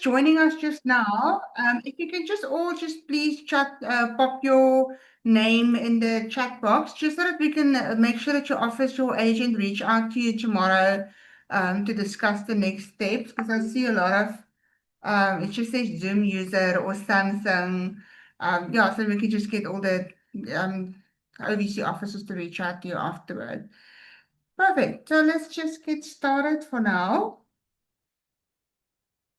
just joining us just now, if you can just all just please pop your name in the chat box, just so that we can make sure that your office, your agent reach out to you tomorrow to discuss the next steps. Because I see a lot of, it just says Zoom user or Samsung. Yeah, so we can just get all the um, OVC officers to reach out to you afterward. Perfect. So let's just get started for now.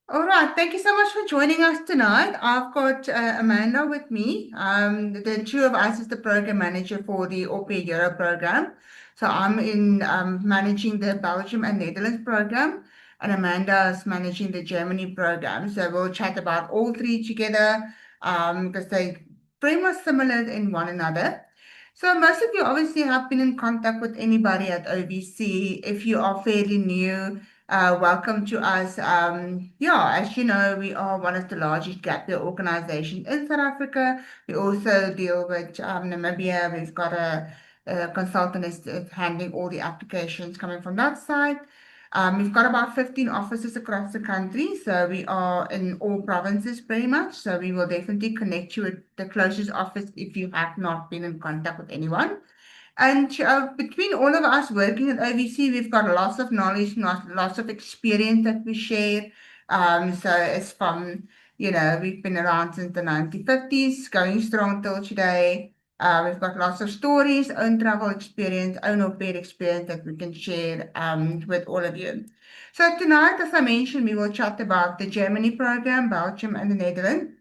All right, thank you so much for joining us tonight. I've got Amanda with me. The two of us is the program manager for the Au Pair Euro program. So I'm in managing the Belgium and Netherlands program, and Amanda is managing the Germany program. So we'll chat about all three together because they pretty much similar in one another. So most of you obviously have been in contact with anybody at OVC. If you are fairly new, welcome to us. Yeah, as you know, we are one of the largest gap year organizations in South Africa. We also deal with Namibia. We've got a consultant is handling all the applications coming from that side. We've got about 15 offices across the country, so we are in all provinces pretty much. So we will definitely connect you with the closest office if you have not been in contact with anyone. And between all of us working at OVC, we've got lots of knowledge, lots of experience that we share. So it's from, we've been around since the 1950s, going strong till today. We've got lots of stories, own travel experience, own au pair experience that we can share with all of you. So tonight, as I mentioned, we will chat about the Germany program, Belgium, and the Netherlands.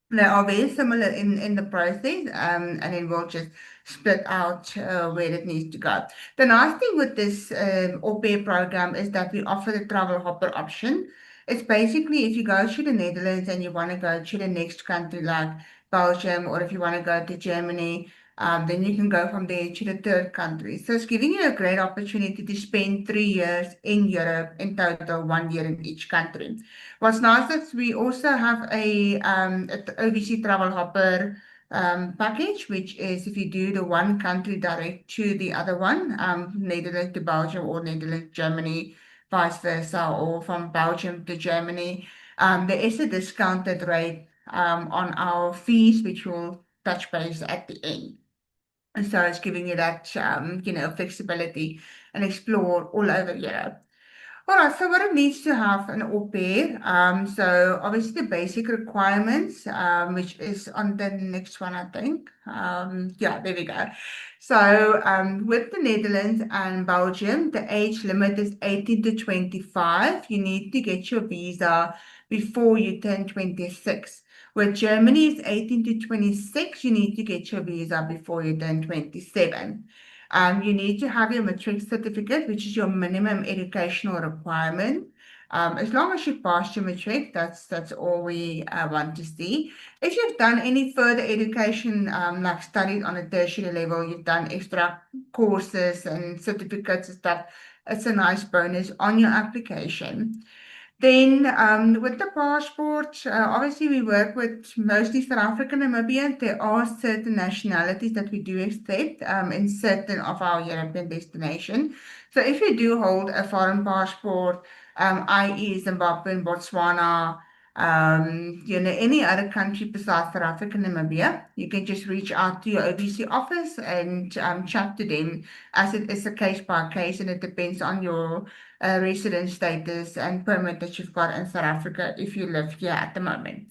They are very similar in the process, and then we'll just split out where it needs to go. The nice thing with this au pair program is that we offer the travel hopper option. It's basically if you go to the Netherlands and you want to go to the next country like Belgium, or if you want to go to Germany, then you can go from there to the third country. So it's giving you a great opportunity to spend 3 years in Europe, in total 1 year in each country. What's nice is we also have a OVC Travel Hopper package, which is if you do the one country direct to the other one, Netherlands to Belgium or Netherlands, Germany, vice versa, or from Belgium to Germany, there is a discounted rate on our fees, which will touch base at the end. And so it's giving you that, flexibility and explore all over Europe. All right, so what it needs to have an au pair. So obviously the basic requirements, which is on the next one, I think. Yeah, there we go. So with the Netherlands and Belgium, the age limit is 18 to 25. You need to get your visa before you turn 26. With Germany, it's 18 to 26. You need to get your visa before you turn 27. You need to have your matric certificate, which is your minimum educational requirement. As long as you pass your matric, that's all we want to see. If you've done any further education, like studied on a tertiary level, you've done extra courses and certificates and stuff, it's a nice bonus on your application. Then with the passport, obviously we work with mostly South African and Namibian. There are certain nationalities that we do accept in certain of our European destinations. So if you do hold a foreign passport, i.e. Zimbabwe and Botswana, any other country besides South Africa and Namibia, you can just reach out to your OVC office and chat to them, as it is a case by case and it depends on your resident status and permit that you've got in South Africa if you live here at the moment.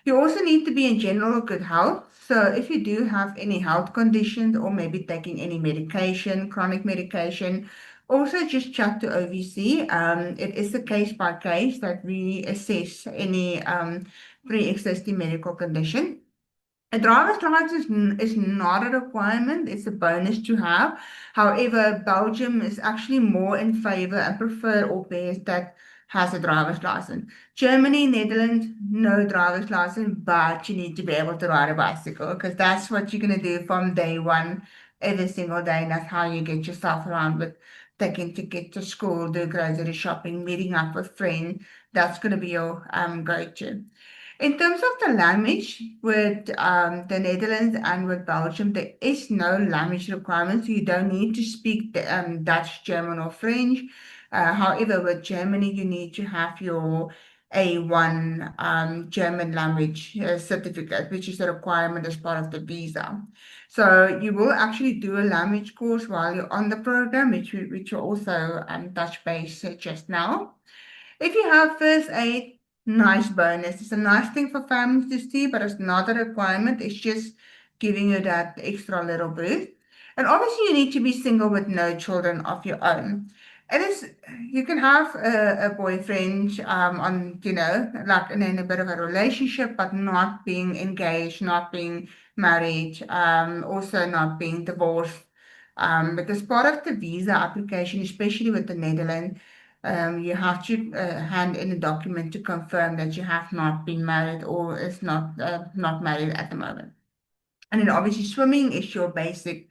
You also need to be in general good health. So if you do have any health conditions or maybe taking any medication, chronic medication, also just chat to OVC. It is a case by case that we assess any pre-existing medical condition. A driver's license is not a requirement, it's a bonus to have. However, Belgium is actually more in favor and prefer au pairs that has a driver's license. Germany, Netherlands, no driver's license, but you need to be able to ride a bicycle because that's what you're going to do from day one, every single day. And that's how you get yourself around with taking to get to school, do grocery shopping, meeting up with friends. That's going to be your go-to. In terms of the language, with the Netherlands and with Belgium, there is no language requirement, so you don't need to speak Dutch, German, or French. However, with Germany, you need to have your A1 German language certificate, which is a requirement as part of the visa. So you will actually do a language course while you're on the program, which you also touch base just now. If you have first aid, nice bonus. It's a nice thing for families to see, but it's not a requirement. It's just giving you that extra little boost. And obviously, you need to be single with no children of your own. It is, you can have a boyfriend on, like in a bit of a relationship, but not being engaged, not being married, also not being divorced. Because part of the visa application, especially with the Netherlands, you have to hand in a document to confirm that you have not been married or is not married at the moment. And then obviously swimming is your basic.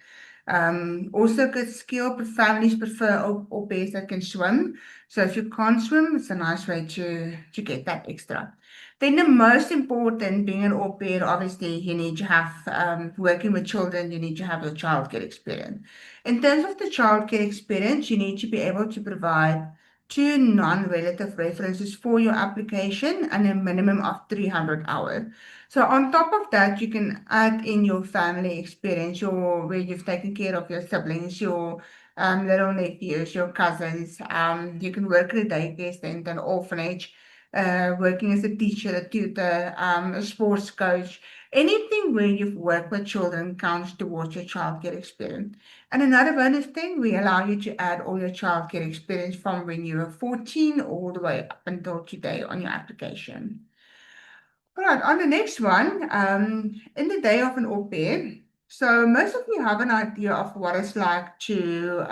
Also good skill, but families prefer au pairs that can swim. So if you can't swim, it's a nice way to get that extra. Then the most important, being an au pair, obviously you need to have, working with children, you need to have your childcare experience. In terms of the childcare experience, you need to be able to provide two non-relative references for your application and a minimum of 300 hours. So on top of that, you can add in your family experience, where you've taken care of your siblings, your little nephews, your cousins. You can work at a daycare center, an orphanage, working as a teacher, a tutor, a sports coach. Anything where you've worked with children counts towards your childcare experience. And another bonus thing, we allow you to add all your childcare experience from when you were 14 all the way up until today on your application. All right, on the next one, in the day of an au pair. So most of you have an idea of what it's like to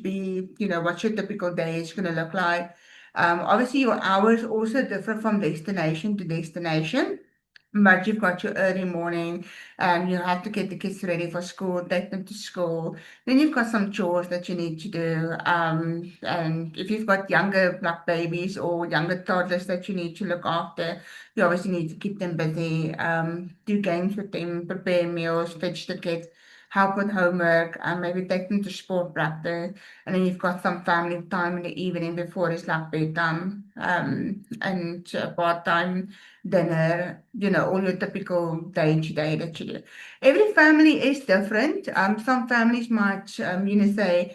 be, what your typical day is going to look like. Obviously, your hours also differ from destination to destination. But you've got your early morning, you have to get the kids ready for school, take them to school. Then you've got some chores that you need to do. And if you've got younger like babies or younger toddlers that you need to look after, you obviously need to keep them busy, do games with them, prepare meals, fetch the kids, help with homework, and maybe take them to sport practice. And then you've got some family time in the evening before it's like bedtime, and part-time dinner, all your typical day-to-day that you do. Every family is different. Some families might, say,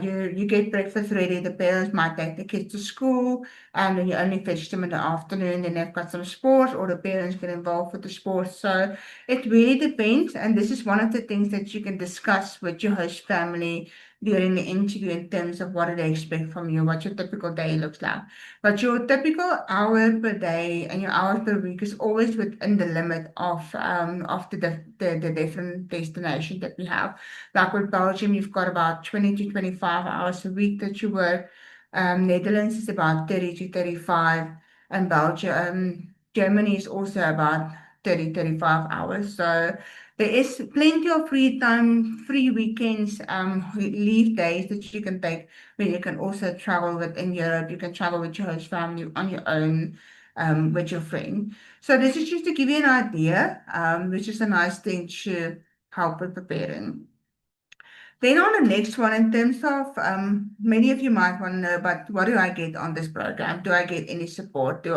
you get breakfast ready, the parents might take the kids to school, and then you only fetch them in the afternoon, then they've got some sports, or the parents get involved with the sports. So it really depends, and this is one of the things that you can discuss with your host family during the interview in terms of what do they expect from you, what your typical day looks like. But your typical hour per day and your hours per week is always within the limit of the different destinations that we have. Like with Belgium, you've got about 20 to 25 hours a week that you work. Netherlands is about 30 to 35, and Belgium, Germany is also about 30, 35 hours. So there is plenty of free time, free weekends, leave days that you can take where you can also travel within Europe. You can travel with your host family on your own, with your friend. So this is just to give you an idea, which is a nice thing to help with preparing. Then on the next one, in terms of, many of you might want to know, but what do I get on this program? Do I get any support? How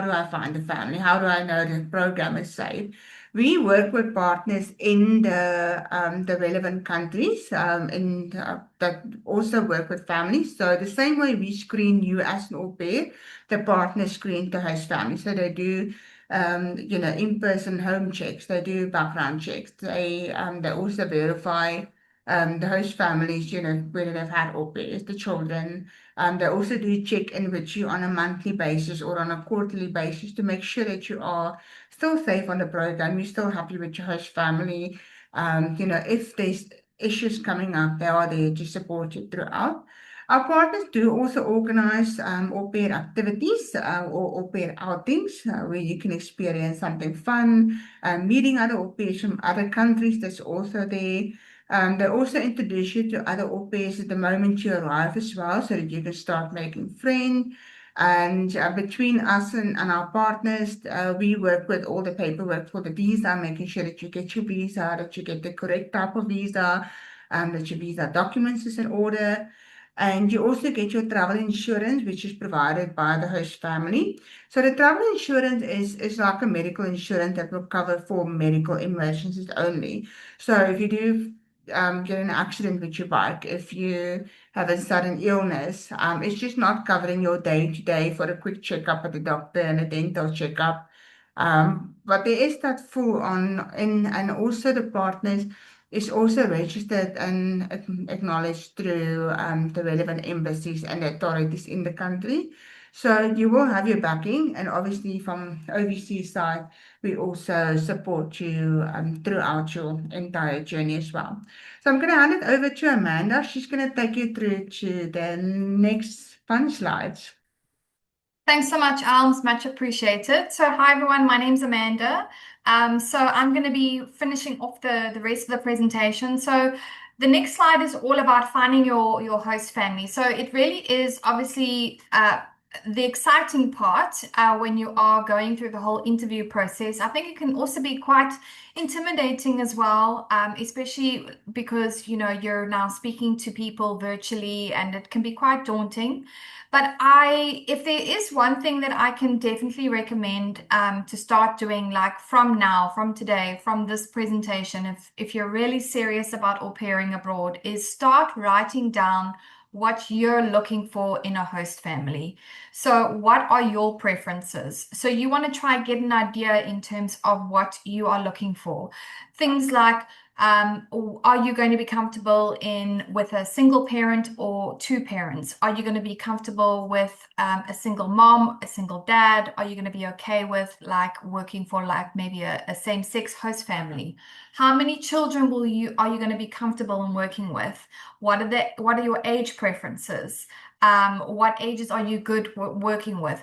do I find a family? How do I know the program is safe? We work with partners in the relevant countries, that also work with families. So the same way we screen you as an au pair, the partners screen the host family. So they do in-person home checks. They do background checks. They also verify the host families, whether they've had au pairs, the children. They also do check in with you on a monthly basis or on a quarterly basis to make sure that you are still safe on the program. You're still happy with your host family. If there's issues coming up, they are there to support you throughout. Our partners do also organize au pair activities, or au pair outings, where you can experience something fun, meeting other au pairs from other countries that's also there. They also introduce you to other au pairs at the moment you arrive as well, so that you can start making friends. And between us and our partners, we work with all the paperwork for the visa, making sure that you get your visa, that you get the correct type of visa, that your visa documents is in order. And you also get your travel insurance, which is provided by the host family. So the travel insurance is like a medical insurance that will cover for medical emergencies only. So if you do get in an accident with your bike, if you have a sudden illness, it's just not covering your day to day for a quick checkup at the doctor and a dental checkup. But there is that full on, and also the partners is also registered and acknowledged through the relevant embassies and authorities in the country. So you will have your backing, and obviously from OVC side, we also support you throughout your entire journey as well. So I'm going to hand it over to Amanda. She's going to take you through to the next fun slides. Thanks so much, Alms. Much appreciated. So, hi everyone. My name's Amanda. So I'm going to be finishing off the rest of the presentation. So the next slide is all about finding your host family. So it really is obviously the exciting part when you are going through the whole interview process. I think it can also be quite intimidating as well, especially because you're now speaking to people virtually, and it can be quite daunting. But if there is one thing that I can definitely recommend to start doing, like from now, from today, from this presentation, if you're really serious about au pairing abroad, is start writing down what you're looking for in a host family. So what are your preferences? So you want to try get an idea in terms of what you are looking for. Things like, are you going to be comfortable with a single parent or two parents? Are you going to be comfortable with a single mom, a single dad? Are you going to be okay with like working for like maybe a same-sex host family? How many children are you going to be comfortable in working with? What are your age preferences? What ages are you good working with?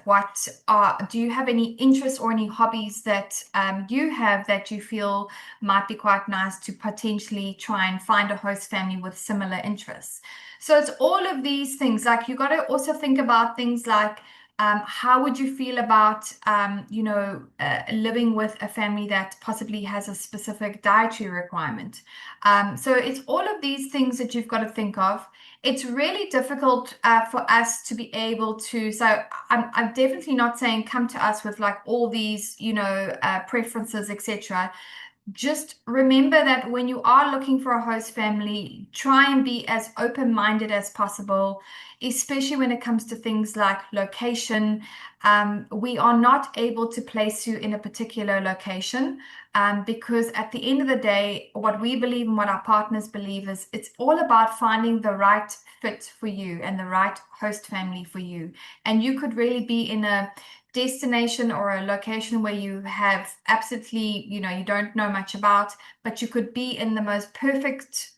Do you have any interests or any hobbies that you have that you feel might be quite nice to potentially try and find a host family with similar interests? So it's all of these things. Like you got to also think about things like how would you feel about living with a family that possibly has a specific dietary requirement? So it's all of these things that you've got to think of. It's really difficult for us to be able to. So I'm definitely not saying come to us with like all these, preferences, etc. Just remember that when you are looking for a host family, try and be as open-minded as possible, especially when it comes to things like location. We are not able to place you in a particular location because at the end of the day, what we believe and what our partners believe is it's all about finding the right fit for you and the right host family for you. And you could really be in a destination or a location where you have absolutely, you don't know much about, but you could be in the most perfect,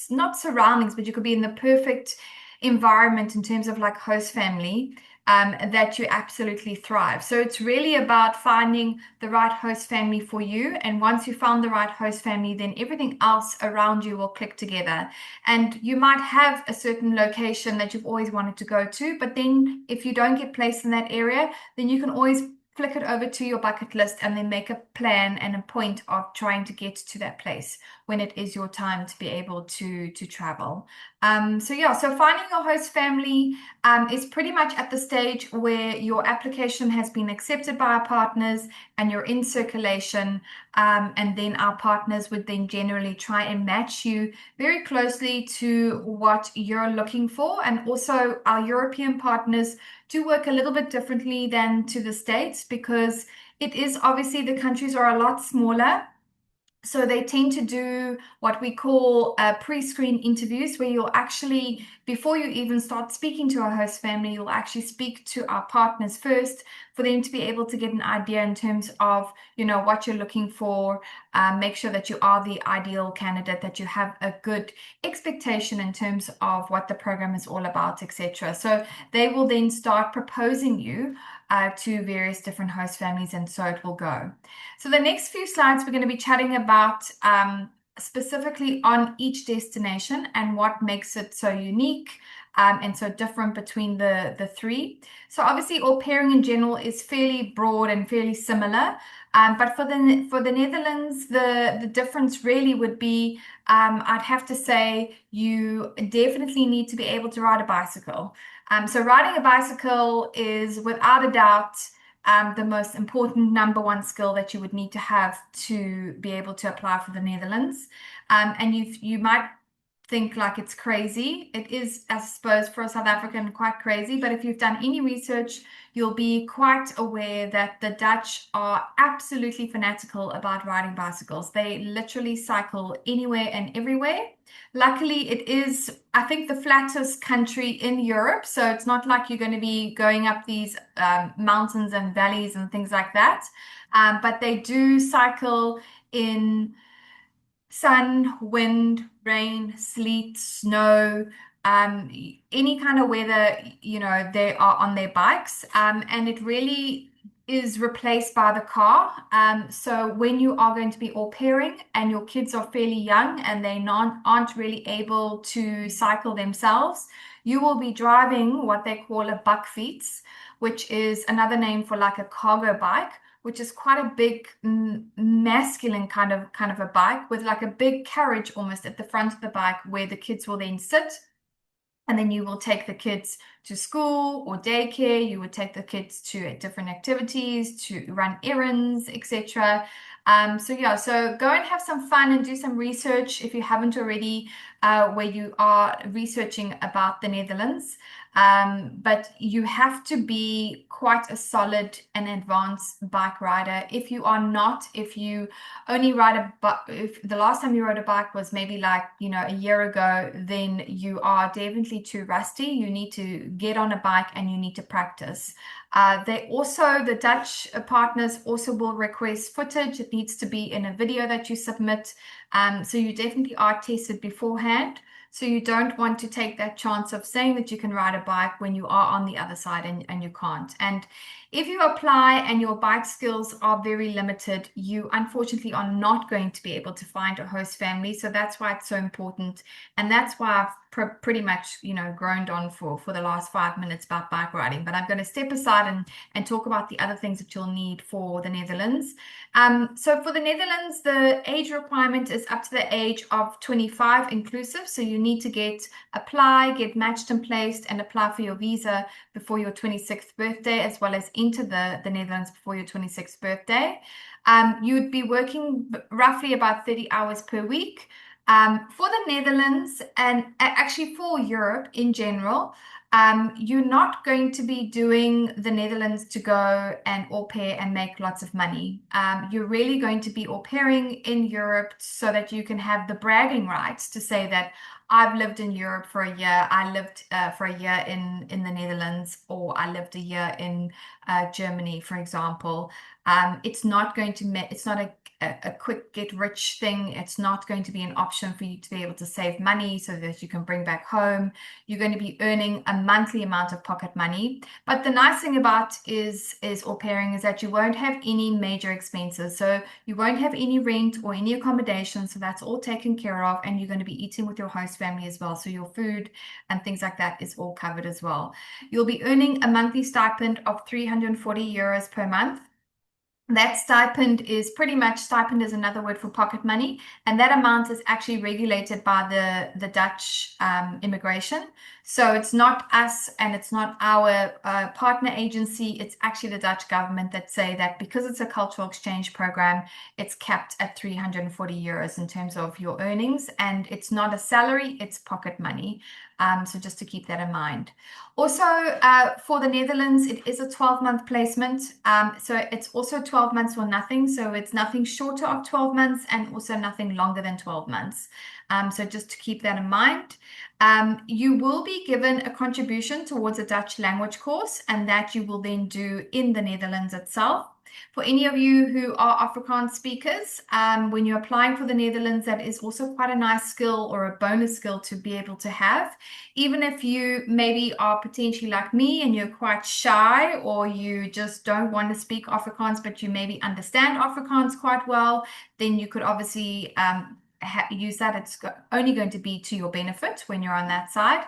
not surroundings, but you could be in the perfect environment in terms of like host family, that you absolutely thrive. So it's really about finding the right host family for you. And once you found the right host family, then everything else around you will click together. And you might have a certain location that you've always wanted to go to, but then if you don't get placed in that area, then you can always flick it over to your bucket list and then make a plan and a point of trying to get to that place when it is your time to be able to travel. So finding your host family is pretty much at the stage where your application has been accepted by our partners and you're in circulation, and then our partners would then generally try and match you very closely to what you're looking for. And also our European partners do work a little bit differently than to the States because it is obviously the countries are a lot smaller. So they tend to do what we call pre-screen interviews, where you'll actually, before you even start speaking to a host family, you'll actually speak to our partners first for them to be able to get an idea in terms of, what you're looking for, make sure that you are the ideal candidate, that you have a good expectation in terms of what the program is all about, etc. So they will then start proposing you to various different host families, and so it will go. So the next few slides, we're going to be chatting about specifically on each destination and what makes it so unique, and so different between the three. So obviously, au pairing in general is fairly broad and fairly similar. But for the Netherlands, the difference really would be, I'd have to say you definitely need to be able to ride a bicycle. So riding a bicycle is without a doubt the most important number one skill that you would need to have to be able to apply for the Netherlands. And you might think like it's crazy. It is, I suppose, for a South African, quite crazy. But if you've done any research, you'll be quite aware that the Dutch are absolutely fanatical about riding bicycles. They literally cycle anywhere and everywhere. Luckily, it is, I think, the flattest country in Europe. So it's not like you're going to be going up these mountains and valleys and things like that. But they do cycle in sun, wind, rain, sleet, snow, any kind of weather, they are on their bikes. And it really is replaced by the car. So when you are going to be au pairing and your kids are fairly young and they aren't really able to cycle themselves, you will be driving what they call a bakfiets, which is another name for like a cargo bike, which is quite a big masculine kind of a bike with like a big carriage almost at the front of the bike where the kids will then sit. And then you will take the kids to school or daycare. You would take the kids to different activities, to run errands, etc. So go and have some fun and do some research if you haven't already, where you are researching about the Netherlands. But you have to be quite a solid and advanced bike rider. If you are not, if you only ride a bike, if the last time you rode a bike was maybe like, a year ago, then you are definitely too rusty. You need to get on a bike and you need to practice. The Dutch partners also will request footage. It needs to be in a video that you submit. So you definitely are tested beforehand. So you don't want to take that chance of saying that you can ride a bike when you are on the other side and you can't. And if you apply and your bike skills are very limited, you unfortunately are not going to be able to find a host family. So that's why it's so important. And that's why I've pretty much, groaned on for the last 5 minutes about bike riding. But I'm going to step aside and talk about the other things that you'll need for the Netherlands. So for the Netherlands, the age requirement is up to the age of 25 inclusive. So you need to get matched and placed, and apply for your visa before your 26th birthday, as well as enter the Netherlands before your 26th birthday. You would be working roughly about 30 hours per week. For the Netherlands and actually for Europe in general, you're not going to be doing the Netherlands to go and au pair and make lots of money. You're really going to be au pairing in Europe so that you can have the bragging rights to say that I've lived in Europe for a year. I lived for a year in the Netherlands, or I lived a year in Germany, for example. It's not a quick get rich thing. It's not going to be an option for you to be able to save money so that you can bring back home. You're going to be earning a monthly amount of pocket money. But the nice thing about is au pairing is that you won't have any major expenses. So you won't have any rent or any accommodation. So that's all taken care of. And you're going to be eating with your host family as well. So your food and things like that is all covered as well. You'll be earning a monthly stipend of 340 euros per month. That stipend is another word for pocket money, and that amount is actually regulated by the Dutch immigration. So it's not us and it's not our partner agency. It's actually the Dutch government that say that because it's a cultural exchange program, it's capped at 340 euros in terms of your earnings, and it's not a salary, it's pocket money. So just to keep that in mind. Also, for the Netherlands, it is a 12-month placement. So it's also 12 months or nothing. So it's nothing shorter of 12 months and also nothing longer than 12 months. So just to keep that in mind. You will be given a contribution towards a Dutch language course, and that you will then do in the Netherlands itself. For any of you who are Afrikaans speakers, when you're applying for the Netherlands, that is also quite a nice skill or a bonus skill to be able to have. Even if you maybe are potentially like me and you're quite shy, or you just don't want to speak Afrikaans, but you maybe understand Afrikaans quite well, then you could obviously use that, it's only going to be to your benefit when you're on that side.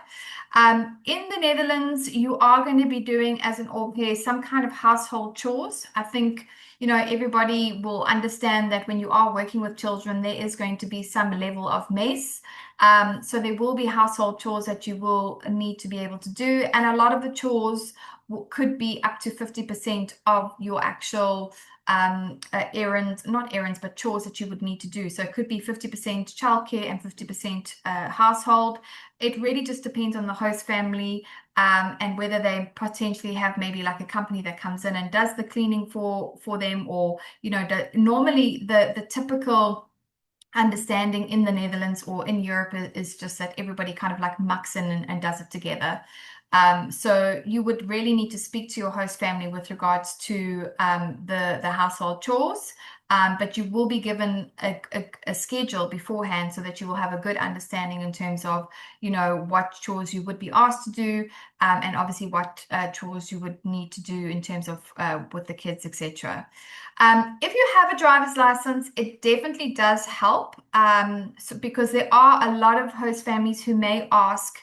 In the Netherlands, you are going to be doing, as an au pair, some kind of household chores. I think, everybody will understand that when you are working with children, there is going to be some level of mess. So there will be household chores that you will need to be able to do. And a lot of the chores could be up to 50% of your actual errands, not errands, but chores that you would need to do. So it could be 50% childcare and 50% household. It really just depends on the host family and whether they potentially have maybe like a company that comes in and does the cleaning for them, or normally the typical understanding in the Netherlands or in Europe is just that everybody kind of like mucks in and does it together. So you would really need to speak to your host family with regards to the household chores, but you will be given a schedule beforehand so that you will have a good understanding in terms of, what chores you would be asked to do, and obviously what chores you would need to do in terms of with the kids, etc. If you have a driver's license, it definitely does help, because there are a lot of host families who may ask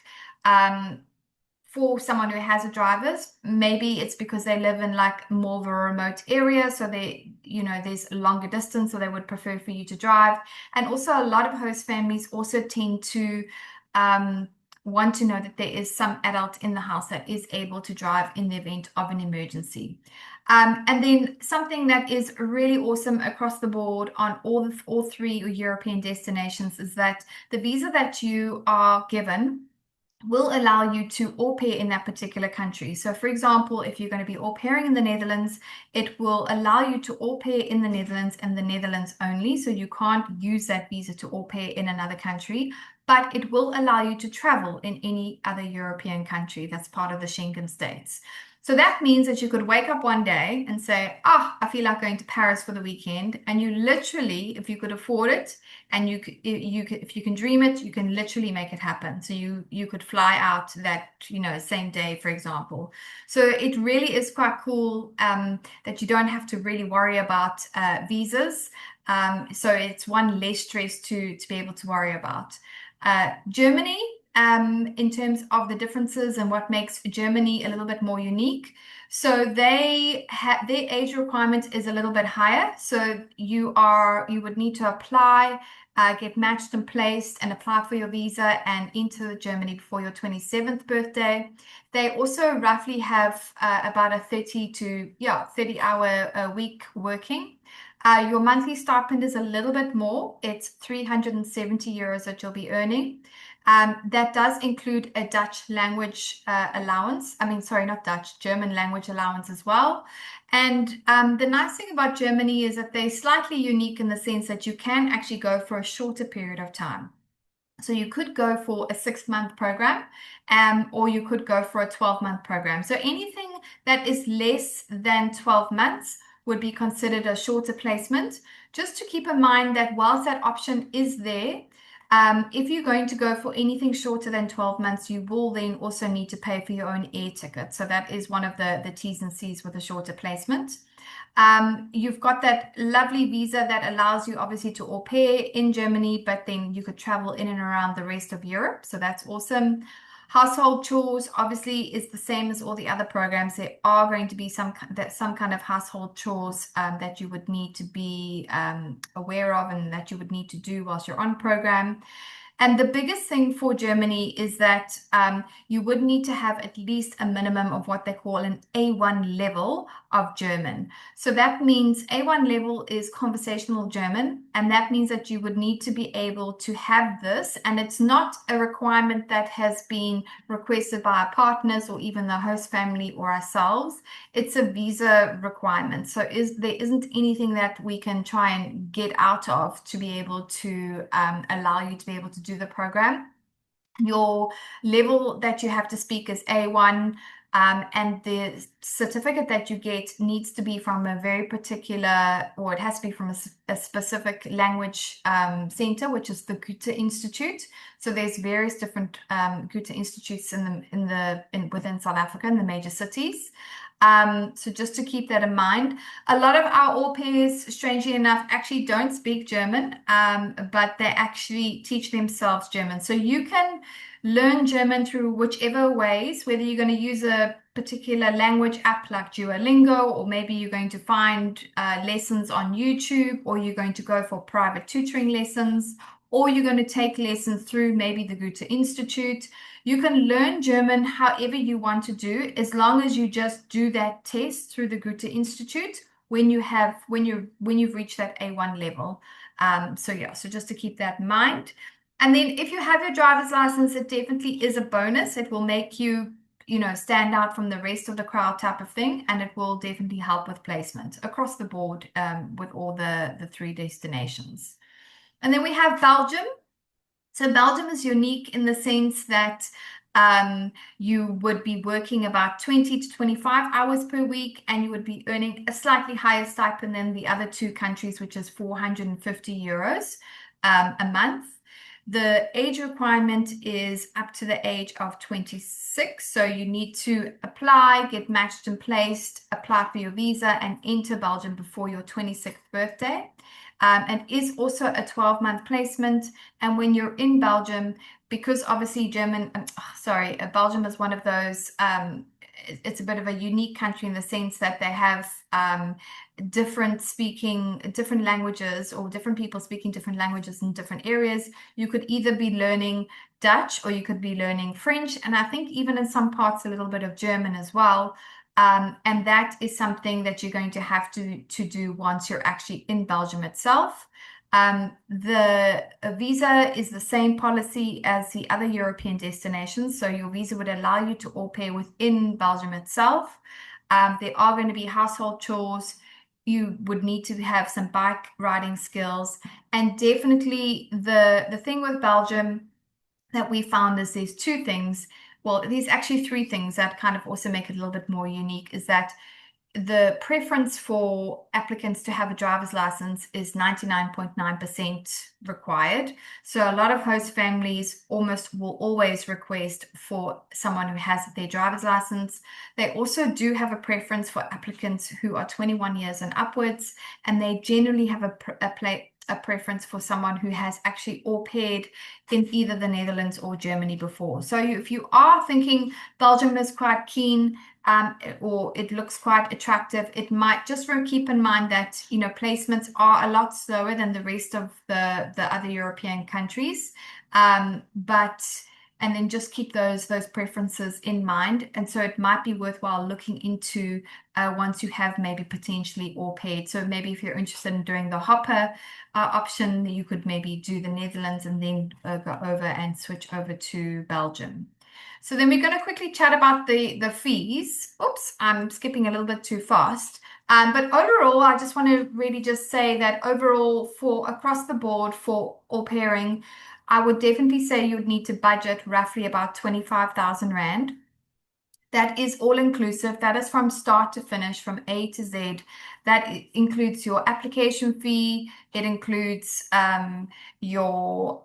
for someone who has a driver's. Maybe it's because they live in like more of a remote area, so there's longer distance, so they would prefer for you to drive. And also a lot of host families also tend to want to know that there is some adult in the house that is able to drive in the event of an emergency. And then something that is really awesome across the board on all three European destinations is that the visa that you are given will allow you to au pair in that particular country. So for example, if you're going to be au pairing in the Netherlands, it will allow you to au pair in the Netherlands and the Netherlands only. So you can't use that visa to au pair in another country, but it will allow you to travel in any other European country that's part of the Schengen states. So that means that you could wake up one day and say, I feel like going to Paris for the weekend. And you literally, if you could afford it, and if you can dream it, you can literally make it happen. So you could fly out that, same day, for example. So it really is quite cool that you don't have to really worry about visas. So it's one less stress to be able to worry about. Germany, in terms of the differences and what makes Germany a little bit more unique. So their age requirement is a little bit higher. So you would need to apply, get matched and placed, and apply for your visa and enter Germany before your 27th birthday. They also roughly have about a 30-hour a week working. Your monthly stipend is a little bit more. It's 370 euros that you'll be earning. That does include a Dutch language allowance. German language allowance as well. And the nice thing about Germany is that they're slightly unique in the sense that you can actually go for a shorter period of time. So you could go for a 6-month program, or you could go for a 12-month program. So anything that is less than 12 months would be considered a shorter placement. Just to keep in mind that whilst that option is there, if you're going to go for anything shorter than 12 months, you will then also need to pay for your own air ticket. So that is one of the T's and C's with a shorter placement. You've got that lovely visa that allows you obviously to au pair in Germany, but then you could travel in and around the rest of Europe. So that's awesome. Household chores obviously is the same as all the other programs. There are going to be some kind of household chores that you would need to be aware of and that you would need to do whilst you're on program. And the biggest thing for Germany is that you would need to have at least a minimum of what they call an A1 level of German. So that means A1 level is conversational German, and that means that you would need to be able to have this. And it's not a requirement that has been requested by our partners or even the host family or ourselves. It's a visa requirement. So there isn't anything that we can try and get out of to be able to allow you to be able to do the program. Your level that you have to speak is A1, and the certificate that you get needs to be from a very particular, or it has to be from a specific language center, which is the Goethe Institute. So there's various different Goethe Institutes within South Africa in the major cities. So just to keep that in mind. A lot of our au pairs, strangely enough, actually don't speak German, but they actually teach themselves German. So you can learn German through whichever ways, whether you're going to use a particular language app like Duolingo, or maybe you're going to find lessons on YouTube, or you're going to go for private tutoring lessons, or you're going to take lessons through maybe the Goethe Institute. You can learn German however you want to do, as long as you just do that test through the Goethe Institute when you've reached that A1 level. So yeah, so just to keep that in mind. And then if you have your driver's license, it definitely is a bonus. It will make you, stand out from the rest of the crowd type of thing, and it will definitely help with placement across the board with all the three destinations. And then we have Belgium. So Belgium is unique in the sense that you would be working about 20 to 25 hours per week, and you would be earning a slightly higher stipend than the other two countries, which is 450 euros a month. The age requirement is up to the age of 26. So you need to apply, get matched and placed, apply for your visa, and enter Belgium before your 26th birthday. And is also a 12-month placement. And when you're in Belgium, because obviously Belgium is one of those, it's a bit of a unique country in the sense that they have different languages, or different people speaking different languages in different areas. You could either be learning Dutch, or you could be learning French, and I think even in some parts a little bit of German as well. And that is something that you're going to have to do once you're actually in Belgium itself. The visa is the same policy as the other European destinations. So your visa would allow you to au pair within Belgium itself. There are going to be household chores. You would need to have some bike riding skills. And definitely the thing with Belgium that we found is there's two things. Well, there's actually three things that kind of also make it a little bit more unique, is that the preference for applicants to have a driver's license is 99.9% required. So a lot of host families almost will always request for someone who has their driver's license. They also do have a preference for applicants who are 21 years and upwards, and they generally have a preference for someone who has actually au paired in either the Netherlands or Germany before. So if you are thinking Belgium is quite keen, or it looks quite attractive, it might just keep in mind that placements are a lot slower than the rest of the other European countries, and then just keep those preferences in mind. And so it might be worthwhile looking into once you have maybe potentially au paired. So maybe if you're interested in doing the hopper option, you could maybe do the Netherlands and then go over and switch over to Belgium. So then we're going to quickly chat about the fees. Oops, I'm skipping a little bit too fast. But overall, I just want to really just say that overall, for across the board for au pairing, I would definitely say you would need to budget roughly about 25,000 Rand. That is all inclusive. That is from start to finish, from A to Z. That includes your application fee. It includes your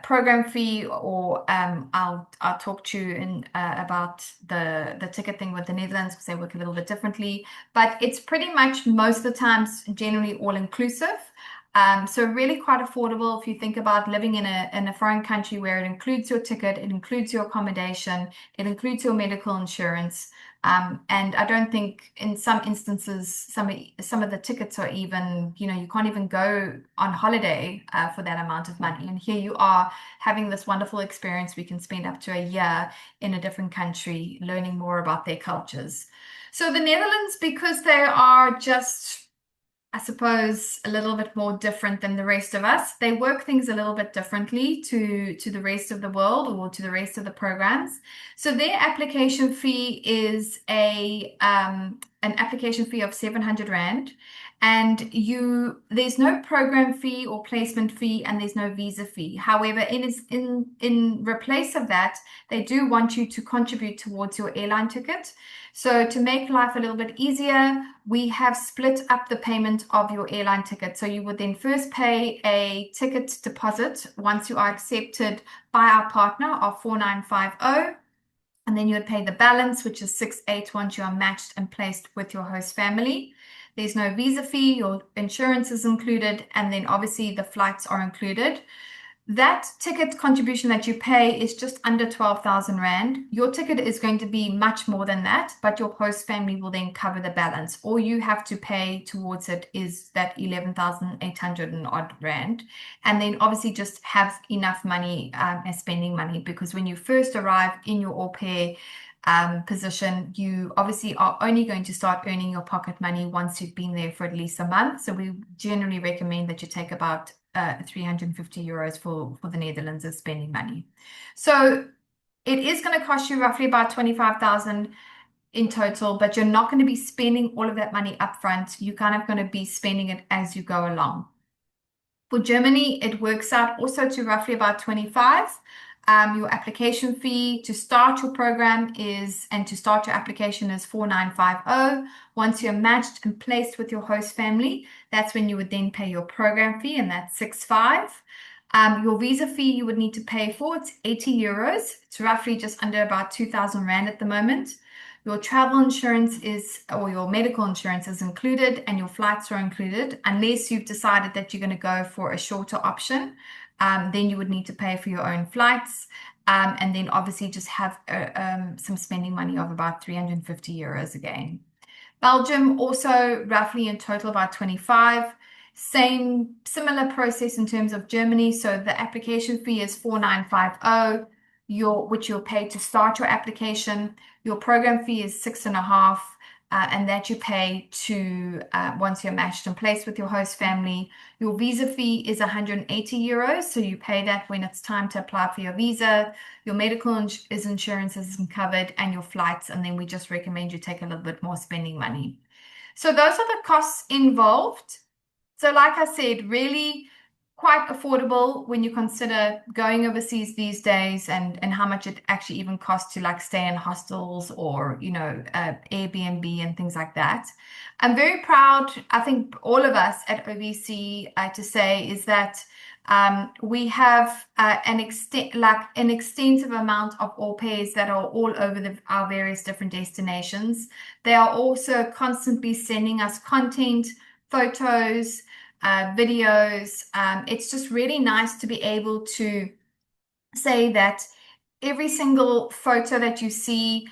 program fee, or I'll talk to you about the ticket thing with the Netherlands, because they work a little bit differently. But it's pretty much most of the times generally all inclusive. So really quite affordable if you think about living in a foreign country, where it includes your ticket, it includes your accommodation, it includes your medical insurance. And I don't think in some instances, some of the tickets are even, you can't even go on holiday for that amount of money. And here you are having this wonderful experience. We can spend up to a year in a different country learning more about their cultures. So the Netherlands, because they are just, I suppose, a little bit more different than the rest of us. They work things a little bit differently to the rest of the world, or to the rest of the programs. So their application fee is an application fee of 700 Rand. And there's no program fee or placement fee, and there's no visa fee. However, in replace of that, they do want you to contribute towards your airline ticket. So to make life a little bit easier, we have split up the payment of your airline ticket. So you would then first pay a ticket deposit once you are accepted by our partner of 4950. And then you would pay the balance, which is 6,800 once you are matched and placed with your host family. There's no visa fee, your insurance is included, and then obviously the flights are included. That ticket contribution that you pay is just under 12,000 Rand. Your ticket is going to be much more than that, but your host family will then cover the balance. All you have to pay towards it is that 11,800 and odd Rand. And then obviously just have enough money as spending money, because when you first arrive in your au pair position, you obviously are only going to start earning your pocket money once you've been there for at least a month. So we generally recommend that you take about 350 euros for the Netherlands as spending money. So it is going to cost you roughly about 25,000 in total, but you're not going to be spending all of that money upfront. You're kind of going to be spending it as you go along. For Germany, it works out also to roughly about 25. Your application fee to start your program and to start your application is 4,950. Once you're matched and placed with your host family, that's when you would then pay your program fee, and that's 6,500. Your visa fee you would need to pay for, it's 80 euros. It's roughly just under about 2,000 Rand at the moment. Your travel insurance or your medical insurance is included, and your flights are included, unless you've decided that you're going to go for a shorter option. Then you would need to pay for your own flights, and then obviously just have some spending money of about 350 euros again. Belgium also roughly in total about 25. Similar process in terms of Germany. So the application fee is 4,950, which you'll pay to start your application. Your program fee is 6,500. And that you pay to once you're matched and placed with your host family. Your visa fee is 180 euros, so you pay that when it's time to apply for your visa. Your medical insurance is covered, and your flights, and then we just recommend you take a little bit more spending money. So those are the costs involved. So like I said, really quite affordable when you consider going overseas these days, and how much it actually even costs to like stay in hostels or Airbnb and things like that. I'm very proud, I think all of us at OVC, to say is that we have an extensive amount of au pairs that are all over our various different destinations. They are also constantly sending us content, photos, videos. It's just really nice to be able to say that every single photo that you see,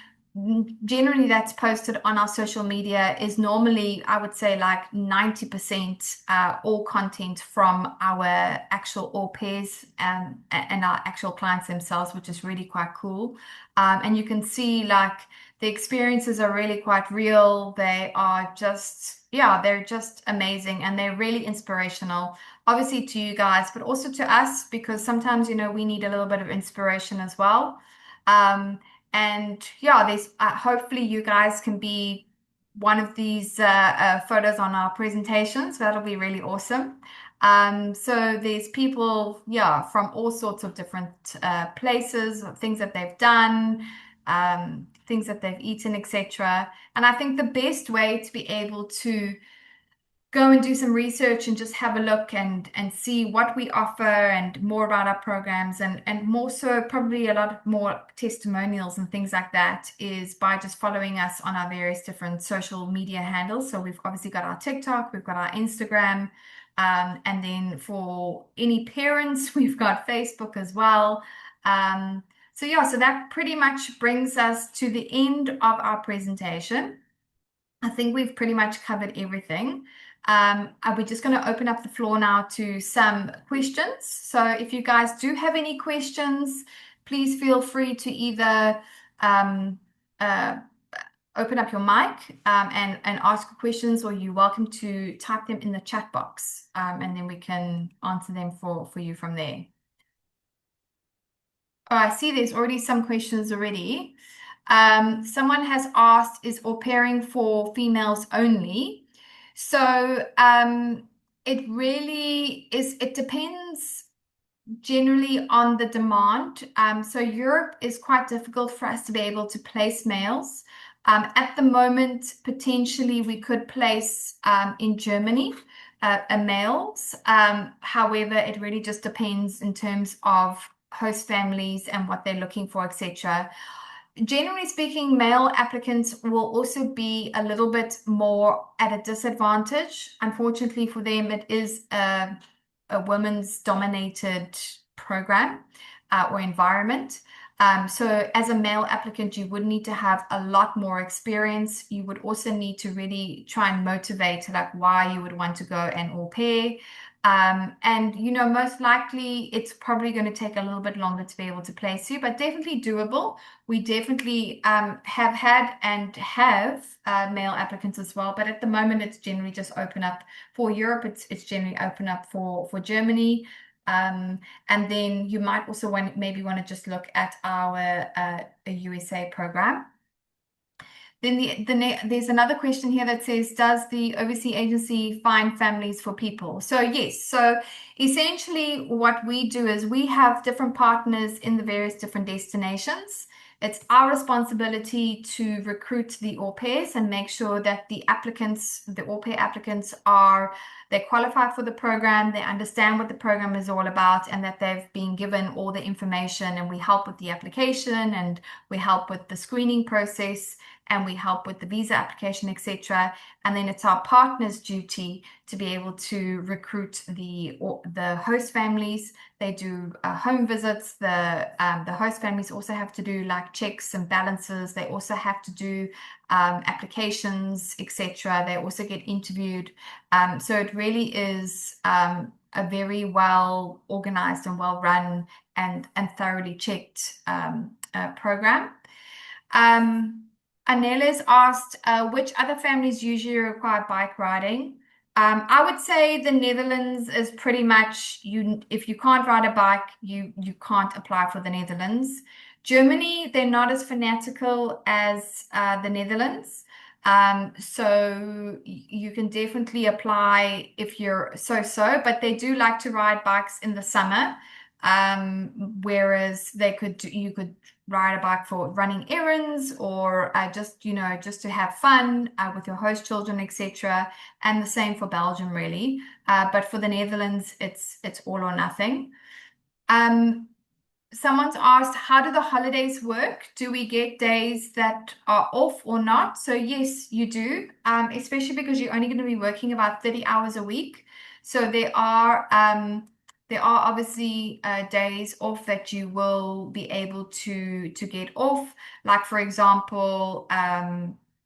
generally that's posted on our social media, is normally, I would say, like 90% all content from our actual au pairs and our actual clients themselves, which is really quite cool. And you can see like the experiences are really quite real. They are just, they're just amazing, and they're really inspirational, obviously to you guys, but also to us, because sometimes, we need a little bit of inspiration as well. And there's hopefully you guys can be one of these photos on our presentations. That'll be really awesome. So there's people, from all sorts of different places, things that they've done, things that they've eaten, etc. And I think the best way to be able to go and do some research and just have a look and see what we offer and more about our programs, and more so probably a lot more testimonials and things like that, is by just following us on our various different social media handles. So we've obviously got our TikTok, we've got our Instagram, and then for any parents, we've got Facebook as well. So that pretty much brings us to the end of our presentation. I think we've pretty much covered everything. We're just going to open up the floor now to some questions. So if you guys do have any questions, please feel free to either open up your mic and ask questions, or you're welcome to type them in the chat box, and then we can answer them for you from there. Oh, I see there's already some questions already. Someone has asked, is au pairing for females only? So it really is, it depends generally on the demand. So Europe is quite difficult for us to be able to place males. At the moment, potentially we could place in Germany males. However, it really just depends in terms of host families and what they're looking for, etc. generally speaking, male applicants will also be a little bit more at a disadvantage. Unfortunately for them, it is a women's dominated program or environment. So as a male applicant, you would need to have a lot more experience. You would also need to really try and motivate like why you would want to go an au pair. And most likely it's probably going to take a little bit longer to be able to place you, but definitely doable. We definitely have had and have male applicants as well, but at the moment it's generally just open up for Europe. It's generally open up for Germany. And then you might also maybe want to just look at our USA program. Then there's another question here that says, does the OVC agency find families for people? So yes, so essentially what we do is we have different partners in the various different destinations. It's our responsibility to recruit the au pairs and make sure that the au pair applicants they qualify for the program, they understand what the program is all about, and that they've been given all the information, and we help with the application, and we help with the screening process, and we help with the visa application, etc. And then it's our partner's duty to be able to recruit the host families. They do home visits. The host families also have to do like checks and balances. They also have to do applications, etc. They also get interviewed. So it really is a very well organized and well run and thoroughly checked program. Anela's asked, which other families usually require bike riding? I would say the Netherlands is pretty much if you can't ride a bike, you can't apply for the Netherlands. Germany, they're not as fanatical as the Netherlands. So you can definitely apply if you're so, but they do like to ride bikes in the summer. Whereas you could ride a bike for running errands or just to have fun with your host children, etc. And the same for Belgium, really. But for the Netherlands, it's all or nothing. Someone's asked, how do the holidays work? Do we get days that are off or not? So yes, you do, especially because you're only going to be working about 30 hours a week. So there are obviously days off that you will be able to get off. Like for example,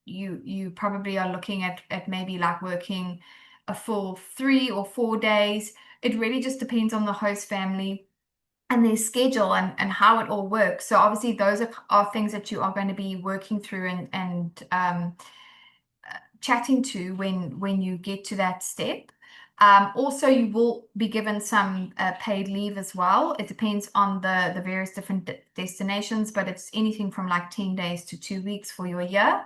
you probably are looking at maybe like working a full 3 or 4 days. It really just depends on the host family and their schedule and how it all works. So obviously those are things that you are going to be working through and chatting to when you get to that step. Also, you will be given some paid leave as well. It depends on the various different destinations, but it's anything from like 10 days to 2 weeks for your year.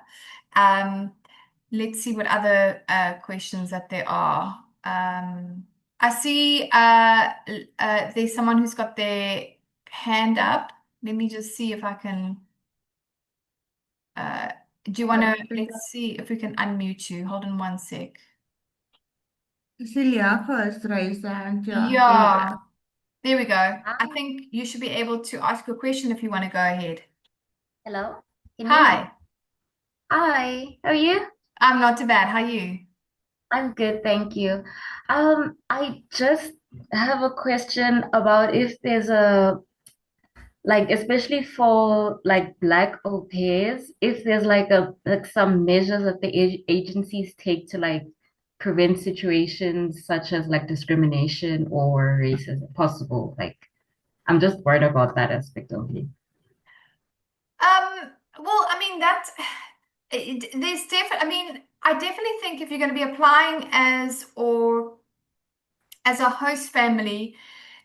Let's see what other questions that there are. I see there's someone who's got their hand up. Let me just see if I can. Do you want to? Let's see if we can unmute you. Hold on one sec. Cecilia first raised her hand. Yeah, there we go. Hi. I think you should be able to ask a question if you want to go ahead. Hello. Can you hear me? Hi, Hi. How are you? I'm not too bad. How are you? I'm good, thank you. I just have a question about if there's especially for like black au pairs, if there's like some measures that the agencies take to like prevent situations such as like discrimination or racism possible. Like, I'm just worried about that aspect of it. Well, I mean I definitely think if you're going to be applying as a host family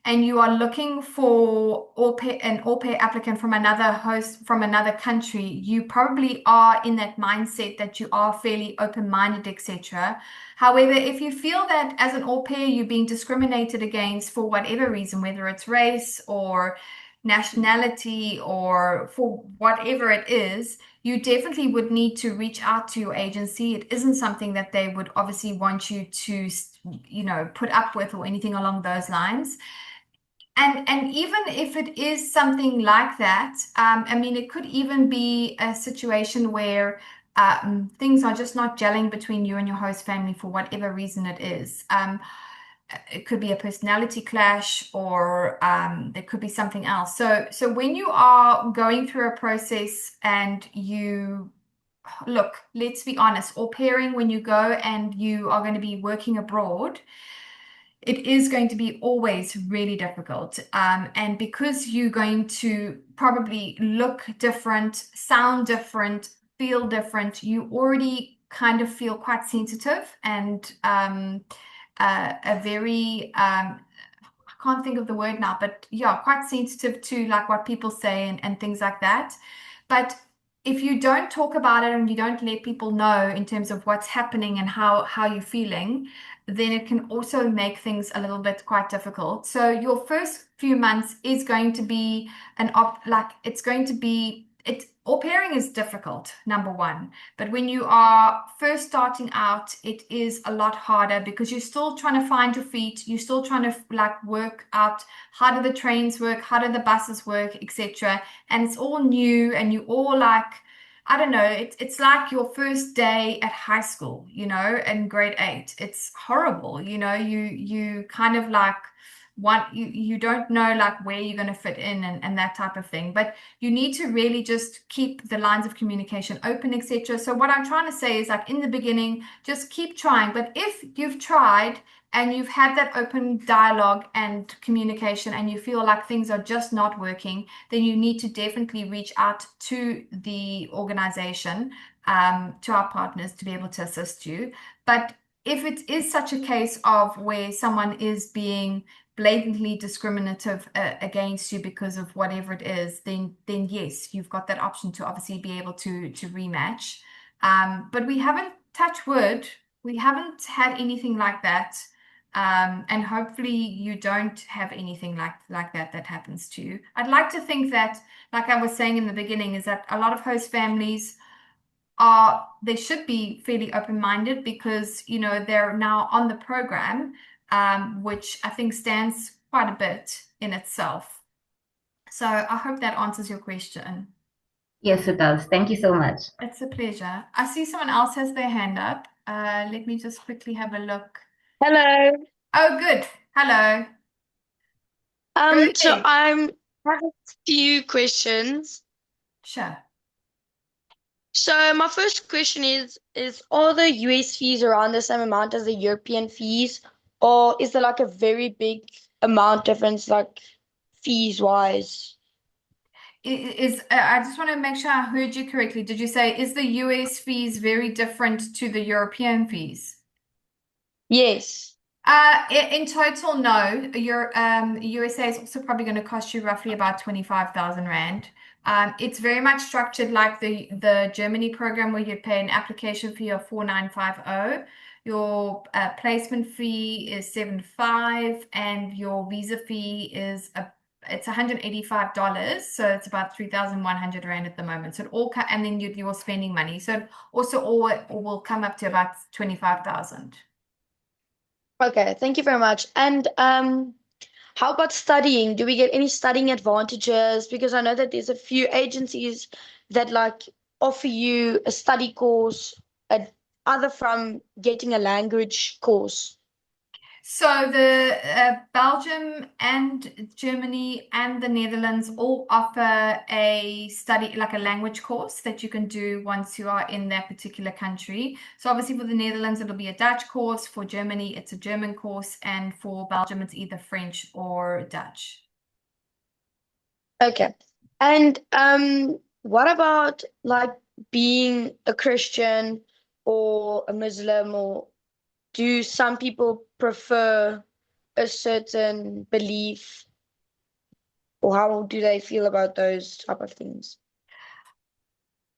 and you are looking for an au pair applicant from another host from another country, you probably are in that mindset that you are fairly open-minded, etc. However, if you feel that as an au pair you're being discriminated against for whatever reason, whether it's race or nationality or for whatever it is, you definitely would need to reach out to your agency. It isn't something that they would obviously want you to, put up with or anything along those lines. And even if it is something like that, I mean, it could even be a situation where things are just not gelling between you and your host family for whatever reason it is. It could be a personality clash, or there could be something else. So when you are going through a process and you look, let's be honest, au pairing, when you go and you are going to be working abroad, it is going to be always really difficult. And because you're going to probably look different, sound different, feel different, you already kind of feel quite sensitive and a very, I can't think of the word now, but yeah, quite sensitive to like what people say and things like that. But if you don't talk about it and you don't let people know in terms of what's happening and how you're feeling, then it can also make things a little bit quite difficult. So your first few months is going to be it's going to be au pairing is difficult, number one. But when you are first starting out, it is a lot harder because you're still trying to find your feet. You're still trying to like work out how do the trains work, how do the buses work, etc. And it's all new, and you all like, I don't know, it's like your first day at high school, in grade 8. It's horrible, you kind of like you don't know like where you're going to fit in and that type of thing. But you need to really just keep the lines of communication open, etc. So what I'm trying to say is like in the beginning, just keep trying. But if you've tried and you've had that open dialogue and communication and you feel like things are just not working, then you need to definitely reach out to the organization, to our partners, to be able to assist you. But if it is such a case of where someone is being blatantly discriminative against you because of whatever it is, then yes, you've got that option to obviously be able to rematch. But we haven't, touch wood, we haven't had anything like that. And hopefully you don't have anything like that happens to you. I'd like to think that, like I was saying in the beginning, is that a lot of host families they should be fairly open-minded because they're now on the program, which I think stands quite a bit in itself. So I hope that answers your question. Yes, it does. Thank you so much. It's a pleasure. I see someone else has their hand up. Let me just quickly have a look. Hello. Oh, good. Hello. So Okay. I have a few questions. Sure. So my first question is are the US fees around the same amount as the European fees, or is there like a very big amount difference, like fees wise? I just want to make sure I heard you correctly. Did you say, is the US fees very different to the European fees? Yes. In total, no. Your USA is also probably going to cost you roughly about 25,000 Rand. It's very much structured like the Germany program where you pay an application fee of 4,950. Your placement fee is 7,500, and your visa fee is it's $185, so it's about 3,100 Rand at the moment. So it all and then you're spending money. So it also all will come up to about 25,000. Okay, thank you very much. And how about studying? Do we get any studying advantages? Because I know that there's a few agencies that like offer you a study course, other from getting a language course. So the Belgium and Germany and the Netherlands all offer a study, like a language course that you can do once you are in that particular country. So obviously for the Netherlands, it'll be a Dutch course. For Germany, it's a German course. And for Belgium, it's either French or Dutch. Okay. And what about like being a Christian or a Muslim, or do some people prefer a certain belief, or how do they feel about those type of things?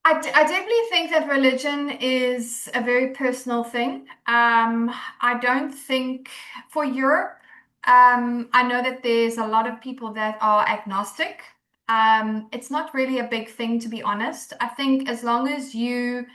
I definitely think that religion is a very personal thing. I don't think for Europe, I know that there's a lot of people that are agnostic. It's not really a big thing, to be honest. I think as long as you're